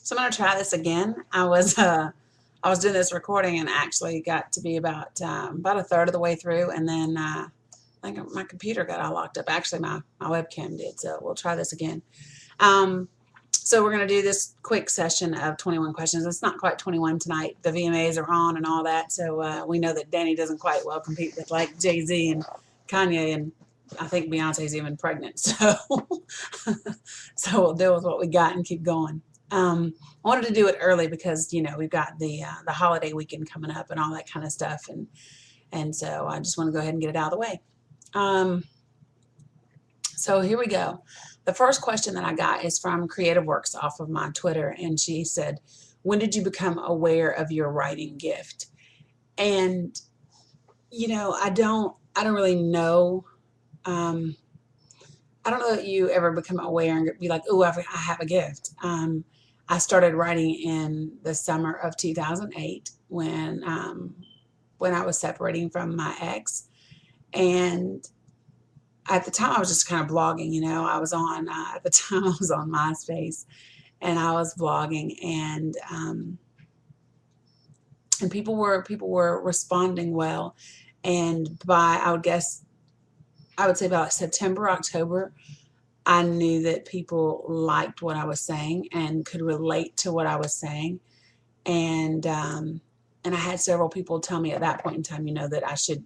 So I'm gonna try this again. I was doing this recording and actually got to be about a third of the way through, and then I think my computer got all locked up. Actually, my webcam did. So we'll try this again. Um, so we're gonna do this quick session of 21 questions. It's not quite 21 tonight. The VMAs are on and all that, so we know that Dani doesn't quite well compete with like Jay-Z and Kanye, and I think Beyonce's even pregnant. So so we'll deal with what we got and keep going. I wanted to do it early because we've got the holiday weekend coming up and all that kind of stuff, and so I just want to go ahead and get it out of the way. So here we go. The first question that I got is from Creative Works off of my Twitter, and she said, "When did you become aware of your writing gift?" And I don't really know. I don't know that you ever become aware and be like, "Oh, I have a gift." I started writing in the summer of 2008 when I was separating from my ex, and at the time I was just kind of blogging. I was on at the time I was on MySpace, and I was blogging, and people were responding well, and by I would say about September, October, I knew that people liked what I was saying and could relate to what I was saying. And I had several people tell me at that point in time, that I should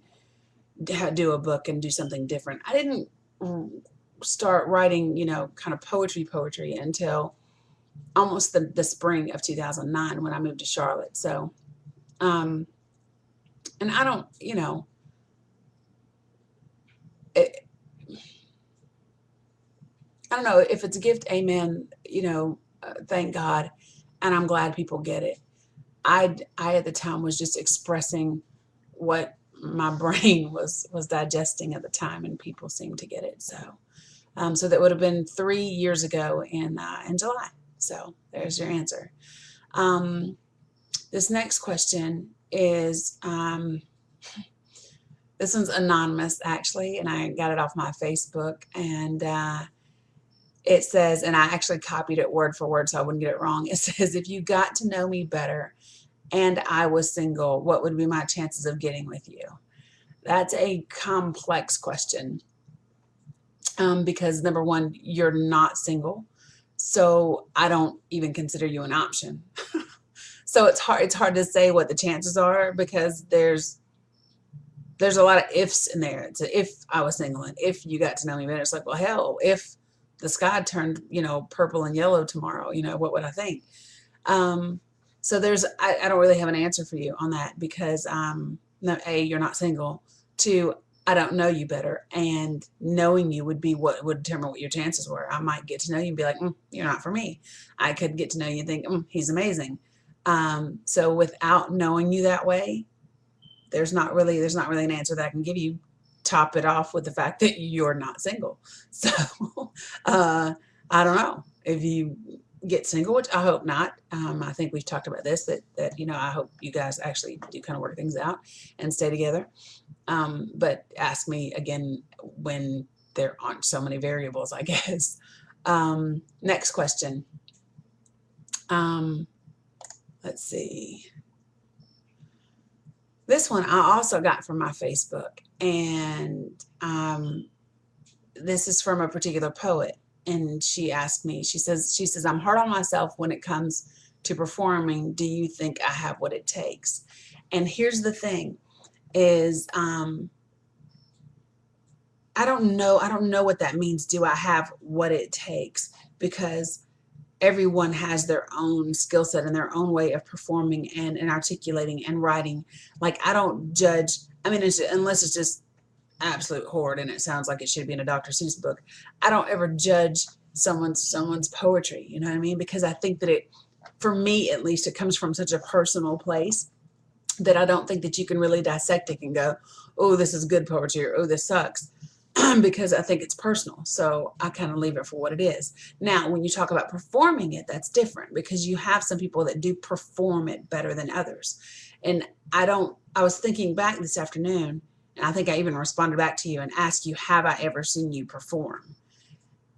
do a book and do something different. I didn't start writing, kind of poetry until almost the spring of 2009 when I moved to Charlotte. So, and I don't, I don't know if it's a gift. Amen. Thank God, and I'm glad people get it. I at the time was just expressing what my brain was digesting at the time, and people seemed to get it. So that would have been 3 years ago in July. So there's your answer. This next question is this one's anonymous actually, and I got it off my Facebook, and it says, and I actually copied it word for word so I wouldn't get it wrong. It says, "If you got to know me better and I was single, what would be my chances of getting with you?" That's a complex question because number one, you're not single, so I don't even consider you an option. So it's hard to say what the chances are because there's a lot of ifs in there. It's a, if I was single and if you got to know me better. It's like, well, hell, if the sky turned, purple and yellow tomorrow, what would I think? So I don't really have an answer for you on that because, no, A, you're not single. Two, I don't know you better. And knowing you would be what would determine what your chances were. I might get to know you and be like, you're not for me. I could get to know you and think, he's amazing. So without knowing you that way, there's not really an answer that I can give you. Top it off with the fact that you're not single. So I don't know if you get single, which I hope not. I think we've talked about this, that I hope you guys actually do kind of work things out and stay together. But ask me again when there aren't so many variables, I guess. Next question. Let's see. This one I also got from my Facebook, and this is from a particular poet. And she asked me, she says, "I'm hard on myself when it comes to performing. Do you think I have what it takes?" And here's the thing is, I don't know what that means. Do I have what it takes? Because everyone has their own skill set and their own way of performing and articulating and writing. Like, I don't judge. I mean, unless it's just absolute horror and it sounds like it should be in a Dr. Seuss book. I don't ever judge someone's poetry, you know what I mean? Because I think that for me at least, it comes from such a personal place that I don't think that you can really dissect it and go, "Oh, this is good poetry," or "Oh, this sucks." Because I think it's personal. So I kind of leave it for what it is. Now, when you talk about performing it, that's different because you have some people that do perform it better than others. And I was thinking back this afternoon, and I think I even responded back to you and asked you, have I ever seen you perform?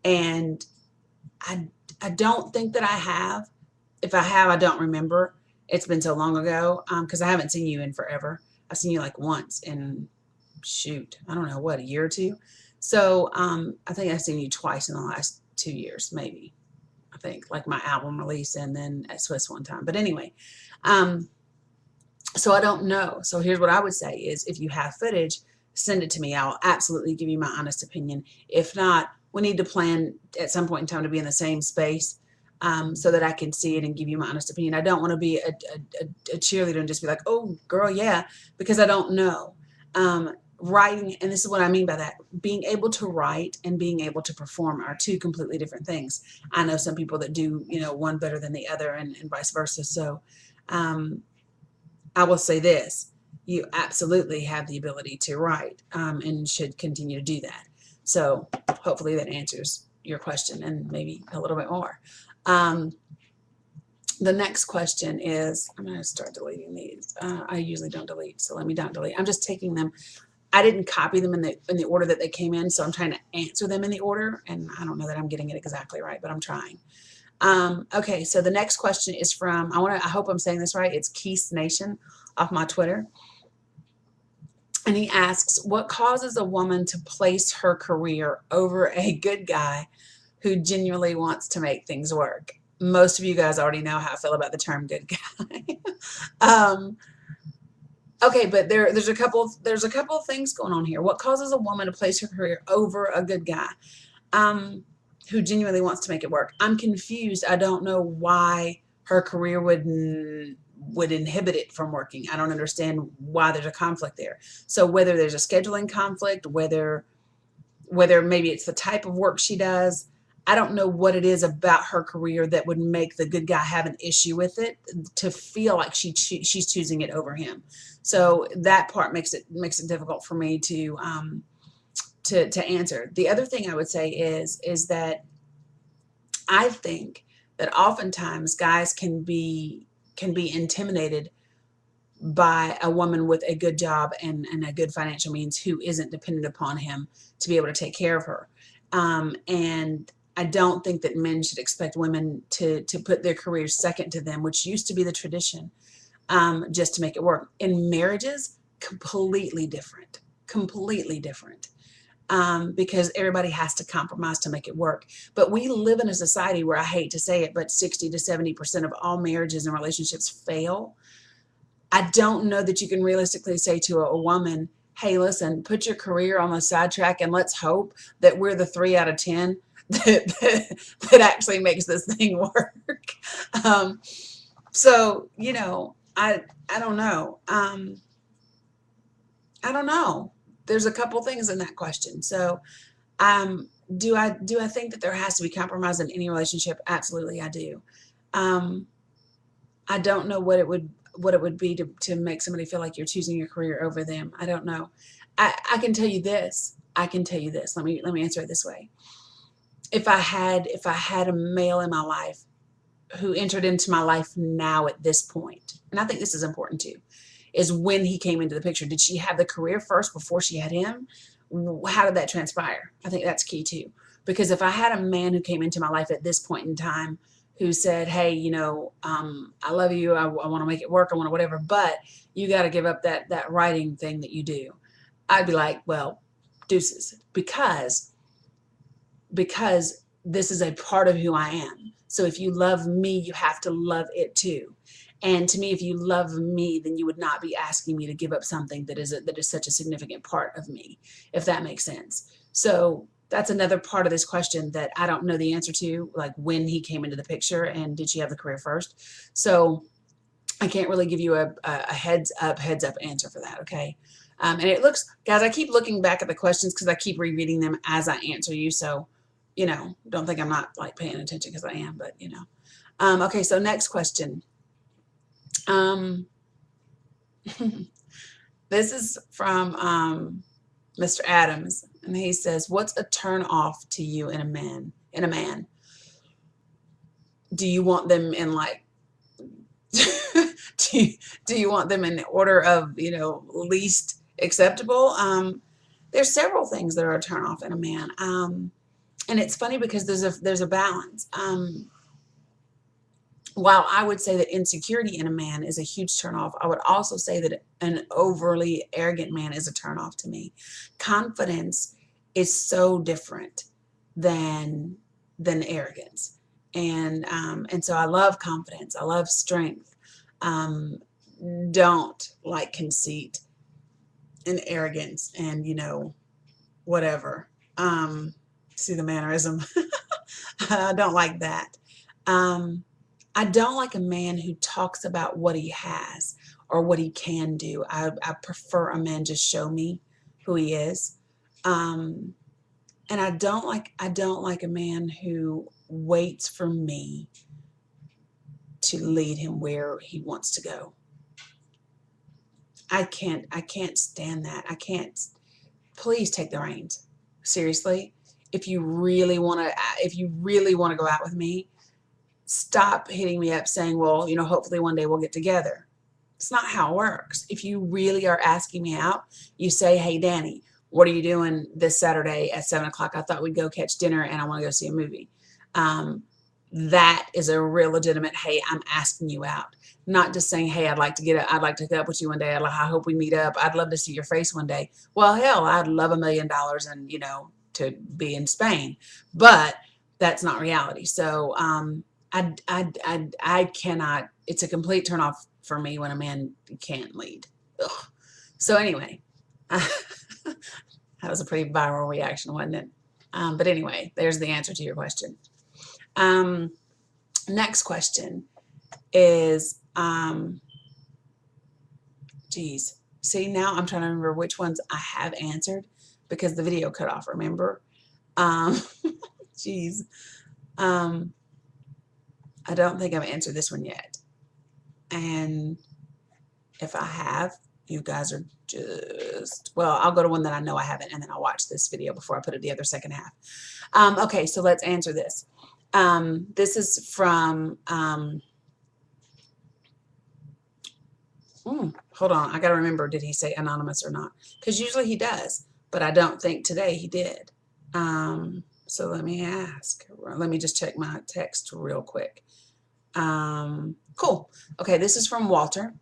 And I don't think that I have. If I have, I don't remember. It's been so long ago because I haven't seen you in forever. I've seen you like once in, shoot, I don't know, what, a year or two? So I think I've seen you twice in the last 2 years, maybe. I think, like my album release and then at Swiss one time. But anyway, um, so I don't know. So here's what I would say is if you have footage, send it to me. I'll absolutely give you my honest opinion. If not, we need to plan at some point in time to be in the same space so that I can see it and give you my honest opinion. I don't want to be a cheerleader and just be like, oh, girl, yeah, because I don't know. Writing, and this is what I mean by that, being able to write and being able to perform are two completely different things. I know some people that do, one better than the other and vice versa. So I will say this, you absolutely have the ability to write and should continue to do that. So hopefully that answers your question and maybe a little bit more. The next question is, I'm going to start deleting these. I usually don't delete, so let me not delete. I'm just taking them. I didn't copy them in the order that they came in, so I'm trying to answer them in the order, and I don't know that I'm getting it exactly right, but I'm trying. Okay, so the next question is from, I hope I'm saying this right, it's Keith Nation off my Twitter. And he asks, what causes a woman to place her career over a good guy who genuinely wants to make things work? Most of you guys already know how I feel about the term good guy. Okay, but there's a couple of things going on here. What causes a woman to place her career over a good guy who genuinely wants to make it work? I'm confused. I don't know why her career would inhibit it from working. I don't understand why there's a conflict there. So whether there's a scheduling conflict, whether maybe it's the type of work she does, I don't know what it is about her career that would make the good guy have an issue with it to feel like she's choosing it over him. So that part makes it difficult for me to answer. The other thing I would say is that I think that oftentimes guys can be intimidated by a woman with a good job and a good financial means who isn't dependent upon him to be able to take care of her. And I don't think that men should expect women to put their careers second to them, which used to be the tradition, just to make it work. In marriages, completely different, because everybody has to compromise to make it work. But we live in a society where, I hate to say it, but 60 to 70% of all marriages and relationships fail. I don't know that you can realistically say to a woman, hey, listen, put your career on the sidetrack and let's hope that we're the 3 out of 10 that actually makes this thing work. So, I don't know. I don't know. There's a couple things in that question. So, do I think that there has to be compromise in any relationship? Absolutely, I do. I don't know what it would be to make somebody feel like you're choosing your career over them. I don't know. I can tell you this. Let me answer it this way. If I had a male in my life who entered into my life now at this point, and I think this is important too, is when he came into the picture. Did she have the career first before she had him? How did that transpire? I think that's key too. Because if I had a man who came into my life at this point in time who said, hey, I love you, I want to make it work, I want to whatever, but you got to give up that writing thing that you do, I'd be like, well, deuces, because this is a part of who I am. So if you love me, you have to love it too. And to me, if you love me, then you would not be asking me to give up something that is such a significant part of me, if that makes sense. So that's another part of this question that I don't know the answer to, like when he came into the picture and did she have the career first? So I can't really give you a heads up answer for that, okay? And it looks, guys, I keep looking back at the questions because I keep rereading them as I answer you. So, don't think I'm not like paying attention, because I am, but okay, so next question. This is from Mr. Adams, and he says, what's a turn off to you in a man? Do you want them in like do you want them in the order of least acceptable? There's several things that are a turn off in a man, and it's funny because there's a balance. while I would say that insecurity in a man is a huge turnoff, I would also say that an overly arrogant man is a turnoff to me. Confidence is so different than arrogance, and so I love confidence. I love strength. Um, don't like conceit and arrogance, and whatever. See the mannerism. I don't like that. Um, I don't like a man who talks about what he has or what he can do. I prefer a man just show me who he is. Um, and I don't like a man who waits for me to lead him where he wants to go. I can't stand that. I can't. Please take the reins. Seriously. If you really want to go out with me, stop hitting me up saying, well, hopefully one day we'll get together. It's not how it works. If you really are asking me out, you say, hey, Dani, what are you doing this Saturday at 7 o'clock? I thought we'd go catch dinner and I want to go see a movie. That is a real legitimate, hey, I'm asking you out. Not just saying, hey, I'd like to get up with you one day. I hope we meet up. I'd love to see your face one day. Well, hell, I'd love $1 million and, to be in Spain, but that's not reality. So, I cannot, it's a complete turnoff for me when a man can't lead. Ugh. So anyway, that was a pretty viral reaction, wasn't it? But anyway, there's the answer to your question. Next question is, geez, see, now I'm trying to remember which ones I have answered because the video cut off, remember? Geez. I don't think I've answered this one yet. And if I have, you guys are just, well, I'll go to one that I know I haven't, and then I'll watch this video before I put it together second half. Okay, so let's answer this. This is from, hold on, I got to remember, did he say anonymous or not? Because usually he does, but I don't think today he did. So let me ask. Let me just check my text real quick. Cool. Okay, this is from Walter.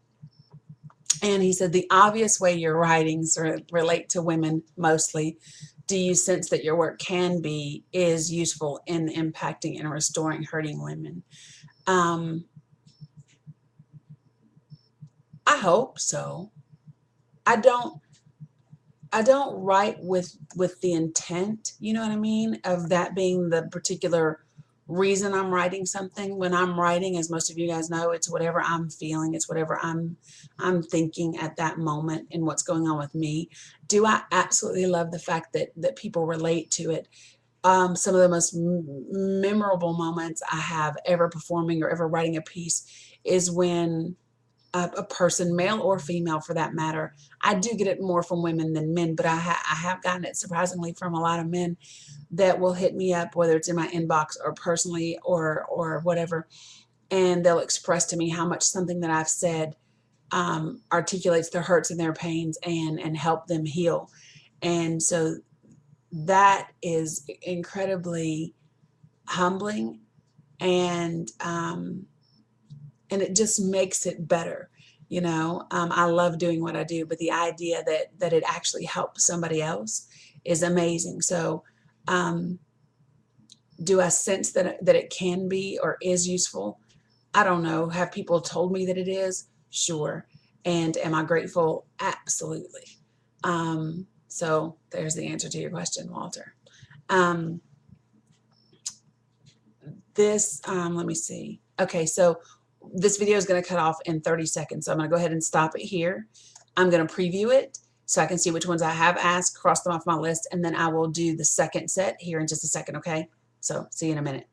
And he said, the obvious way your writings relate to women mostly, do you sense that your work is useful in impacting and restoring hurting women? I hope so. I don't write with the intent, you know what I mean, of that being the particular reason I'm writing something. When I'm writing, as most of you guys know, it's whatever I'm feeling, it's whatever I'm thinking at that moment and what's going on with me. Do I absolutely love the fact that people relate to it? Some of the most memorable moments I have ever performing or ever writing a piece is when a person, male or female for that matter. I do get it more from women than men, but I have gotten it surprisingly from a lot of men that will hit me up, whether it's in my inbox or personally or whatever, and they'll express to me how much something that I've said articulates their hurts and their pains and help them heal. And so that is incredibly humbling, and it just makes it better. I love doing what I do, but the idea that it actually helps somebody else is amazing. So do I sense that it can be or is useful? I don't know. Have people told me that it is? Sure. And am I grateful? Absolutely. So there's the answer to your question, Walter. Let me see. Okay, so this video is going to cut off in 30 seconds. So I'm going to go ahead and stop it here. I'm going to preview it so I can see which ones I have asked, cross them off my list, and then I will do the second set here in just a second, okay? So see you in a minute.